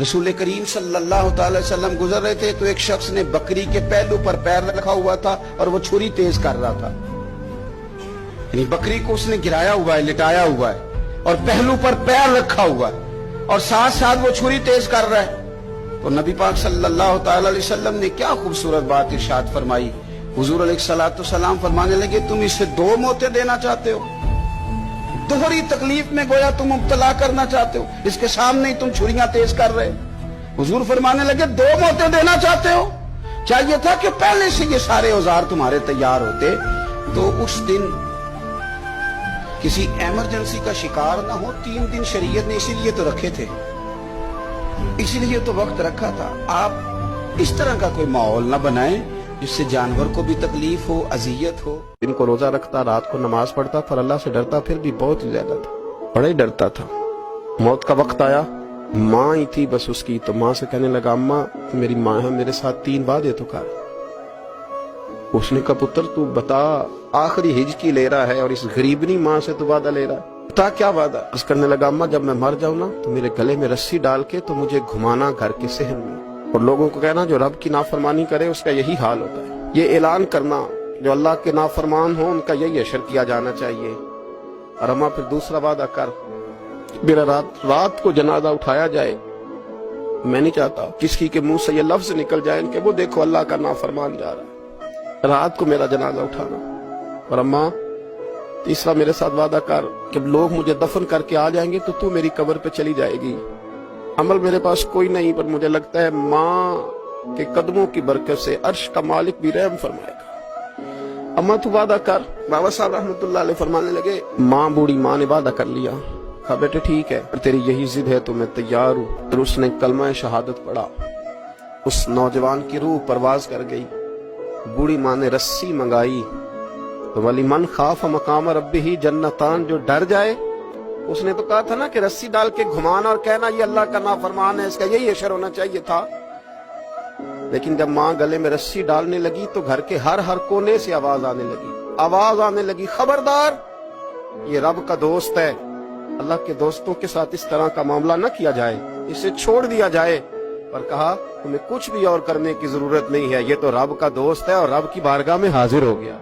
रसूल करीम सल्लल्लाहु अलैहि वसल्लम गुजर रहे थे तो एक शख्स ने बकरी के पहलू पर पैर रखा हुआ था और वो छुरी तेज कर रहा था। यानी बकरी को उसने गिराया हुआ है, लिटाया हुआ है और पहलू पर पैर रखा हुआ है और साथ साथ वो छुरी तेज कर रहा है। तो नबी पाक सल्लल्लाहु अलैहि वसल्लम ने क्या खूबसूरत बात इरशाद फरमाई। हुजूर अलैहिस्सलाम फरमाने लगे, तुम इससे दो मौतें देना चाहते हो, दोहरी तकलीफ में गोया तुम मुब्तला करना चाहते हो, इसके सामने ही तुम छुरियां तेज कर रहे। हुजूर फरमाने लगे, दो मौतें देना चाहते हो, चाहिए था कि पहले से ये सारे औजार तुम्हारे तैयार होते तो उस दिन किसी इमरजेंसी का शिकार ना हो। 3 दिन शरीयत ने इसीलिए तो रखे थे, इसीलिए तो वक्त रखा था। आप इस तरह का कोई माहौल ना बनाएं जिससे जानवर को भी तकलीफ हो, अजियत हो। दिन को रोजा रखता, रात को नमाज पढ़ता, पर अल्लाह से डरता फिर भी बहुत ही ज्यादा था, बड़ा ही डरता था। मौत का वक्त आया, माँ ही थी बस उसकी, तो माँ से कहने लगा, अम्मा मेरी माँ है, मेरे साथ 3 वादे तो कर। उसने कहा, पुत्र तू बता, आखिरी हिज की ले रहा है और इस गरीबनी माँ से तू वादा ले रहा है, बता क्या वादा। अर्ज करने लगा, अम्मा जब मैं मर जाऊं ना तो मेरे गले में रस्सी डाल के तो मुझे घुमाना घर के सहन में, और लोगों को कहना जो रब की नाफरमानी करे उसका यही हाल होता है। ये ऐलान करना जो अल्लाह के नाफरमान हो उनका यही अशर किया जाना चाहिए। और अम्मा फिर दूसरा वादा कर, मेरा रात को जनाजा उठाया जाए, मैं नहीं चाहता किसी के मुंह से ये लफ्ज निकल जाए कि वो देखो अल्लाह का नाफरमान जा रहा है, रात को मेरा जनाजा उठाना। और अम्मा तीसरा मेरे साथ वादा कर कि लोग मुझे दफन करके आ जाएंगे तो तू मेरी कब्र पे चली जाएगी। अमल मेरे पास कोई नहीं, पर मुझे लगता है माँ के कदमों की बरकत से अर्श का मालिक भी रहम फरमाएगा। अम्मा तू वादा कर। बाबा साहब रहमतुल्लाह अलैह फरमाने लगे, माँ बूढ़ी माँ ने वादा कर लिया। कहा बेटे ठीक है, तेरी यही जिद है तो मैं तैयार हूँ। फिर उसने कलमा शहादत पढ़ा, उस नौजवान की रूह परवाज कर गई। बूढ़ी माँ ने रस्सी मंगाई तो वली मन खाफ मकाम रब्बिही जन्नतान, जो डर जाए। उसने तो कहा था ना कि रस्सी डाल के घुमाना और कहना ये अल्लाह का नाफरमान है, इसका यही अशर होना चाहिए था। लेकिन जब माँ गले में रस्सी डालने लगी तो घर के हर कोने से आवाज आने लगी, खबरदार ये रब का दोस्त है, अल्लाह के दोस्तों के साथ इस तरह का मामला न किया जाए, इसे छोड़ दिया जाए। और कहा तुम्हें कुछ भी और करने की जरूरत नहीं है, ये तो रब का दोस्त है और रब की बारगाह में हाजिर हो गया।